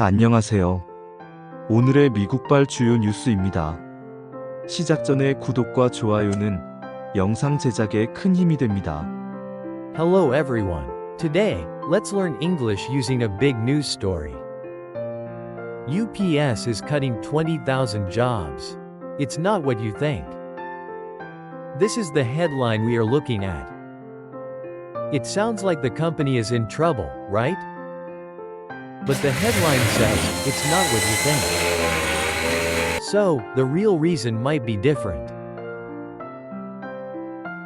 안녕하세요. 오늘의 미국발 주요 뉴스입니다. 시작 전에 구독과 좋아요는 영상 제작에 큰 힘이 됩니다. Hello everyone. Today, let's learn English using a big news story. UPS is cutting 20,000 jobs. It's not what you think. This is the headline we are looking at. It sounds like the company is in trouble, right? But the headline says, it's not what you think. So, the real reason might be different.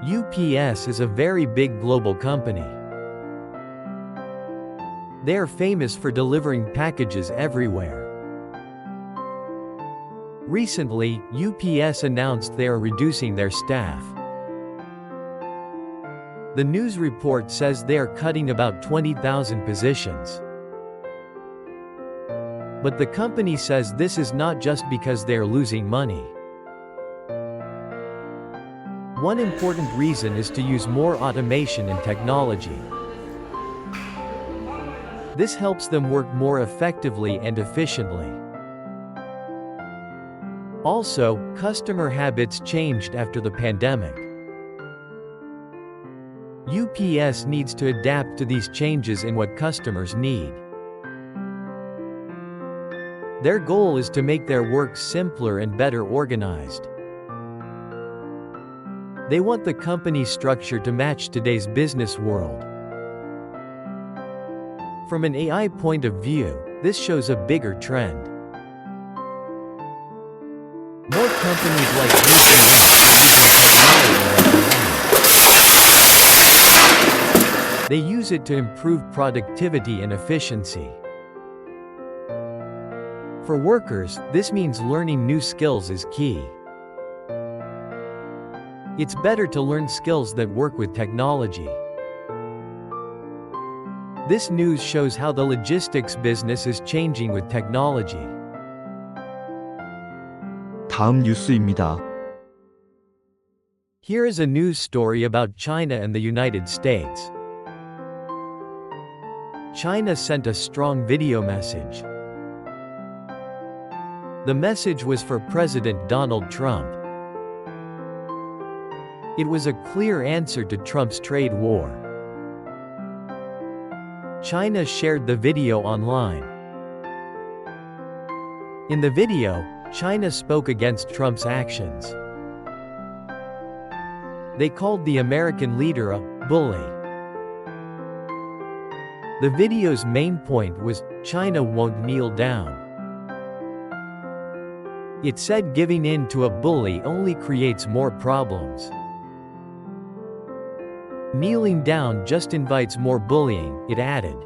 UPS is a very big global company. They are famous for delivering packages everywhere. Recently, UPS announced they are reducing their staff. The news report says they are cutting about 20,000 positions. But the company says this is not just because they are losing money. One important reason is to use more automation and technology. This helps them work more effectively and efficiently. Also, customer habits changed after the pandemic. UPS needs to adapt to these changes in what customers need. Their goal is to make their work simpler and better organized. They want the company's structure to match today's business world. From an AI point of view, this shows a bigger trend. More companies like UPS are using technology. They use it to improve productivity and efficiency. For workers, this means learning new skills is key. It's better to learn skills that work with technology. This news shows how the logistics business is changing with technology. 다음 뉴스입니다. Here is a news story about China and the United States. China sent a strong video message. The message was for President Donald Trump. It was a clear answer to Trump's trade war. China shared the video online. In the video, China spoke against Trump's actions. They called the American leader a bully. The video's main point was, China won't kneel down. It said giving in to a bully only creates more problems. Kneeling down just invites more bullying, it added.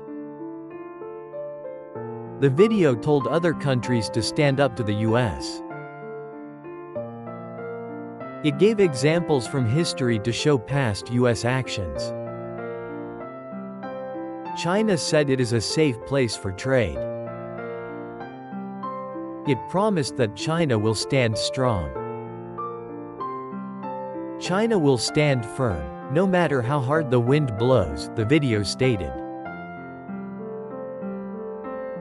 The video told other countries to stand up to the US. It gave examples from history to show past US actions. China said it is a safe place for trade. It promised that China will stand strong. China will stand firm, no matter how hard the wind blows, the video stated.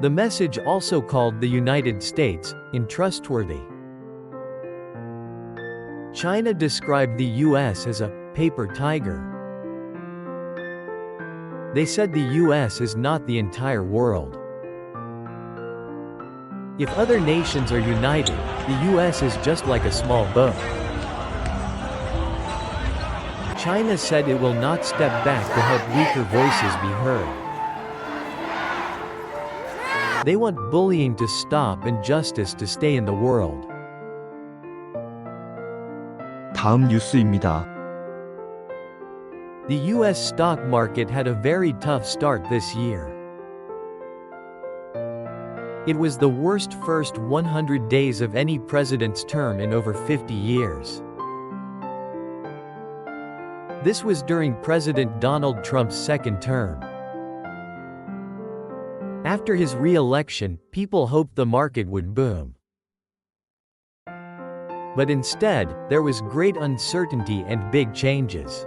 The message also called the United States untrustworthy. China described the US as a paper tiger. They said the US is not the entire world. If other nations are united, the US is just like a small boat. China said it will not step back to help weaker voices be heard. They want bullying to stop and justice to stay in the world. 다음 뉴스입니다. The US stock market had a very tough start this year. It was the worst first 100 days of any president's term in over 50 years. This was during President Donald Trump's second term. After his re-election, people hoped the market would boom. But instead, there was great uncertainty and big changes.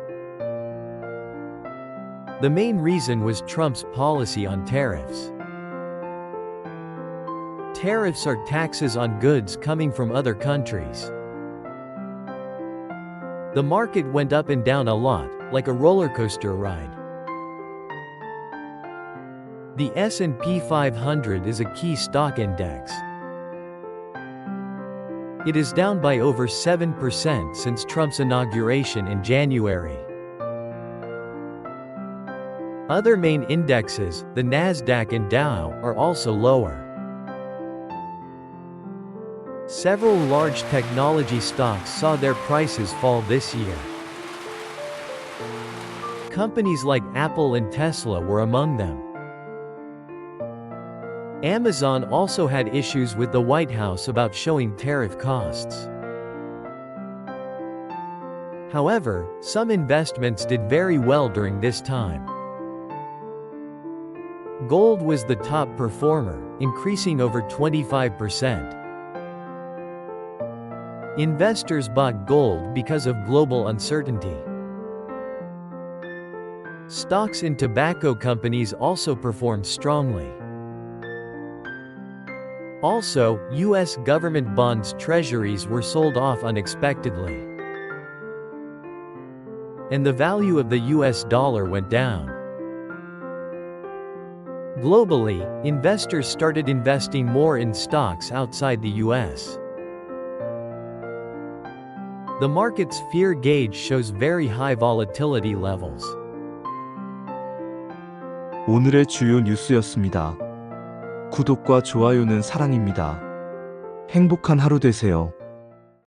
The main reason was Trump's policy on tariffs. Tariffs are taxes on goods coming from other countries. The market went up and down a lot, like a roller coaster ride. The S&P 500 is a key stock index. It is down by over 7% since Trump's inauguration in January. Other main indexes, the Nasdaq and Dow, are also lower. Several large technology stocks saw their prices fall this year. Companies like Apple and Tesla were among them. Amazon also had issues with the White House about showing tariff costs. However, some investments did very well during this time. Gold was the top performer, increasing over 25%. Investors bought gold because of global uncertainty. Stocks in tobacco companies also performed strongly. Also, U.S. government bonds treasuries were sold off unexpectedly. And the value of the U.S. dollar went down. Globally, investors started investing more in stocks outside the U.S. The market's fear gauge shows very high volatility levels. 오늘의 주요 뉴스였습니다. 구독과 좋아요는 사랑입니다. 행복한 하루 되세요.